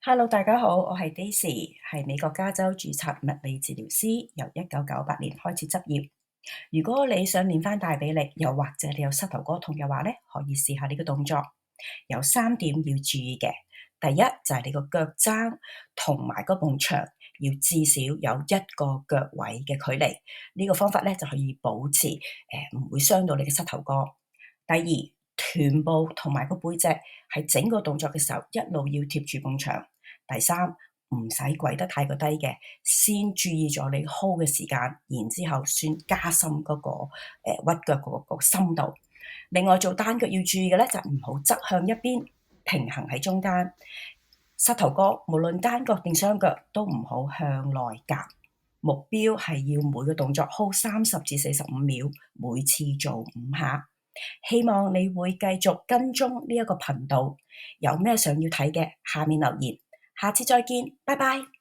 Hello，大家好，我係 Daisy，係美國加州註冊物理治療師，由1998年開始執業。如果你想練翻大髀力，又或者你有膝頭哥痛嘅話咧，可以試下呢個動作。有3點要注意嘅。第一就係你個腳踭同埋嗰埲牆要至少有1個腳位嘅距離。呢個方法咧就可以保持唔會傷到你嘅膝頭哥。第二，臀部同埋個背脊喺整個動作嘅時候一路要貼住埲牆。第三，唔使跪得太過低嘅，先注意咗你 hold 嘅時間，然之後先加深嗰個屈腳嗰個深度。另外做單腳要注意嘅咧，就唔好側向一邊，平衡喺中間。膝頭哥無論單腳定雙腳都唔好向內夾。目標係要每個動作 hold 30至45秒，每次做5下。希望你會繼續跟蹤呢一個頻道。有咩想要睇嘅，下面留言。下次再見，拜拜。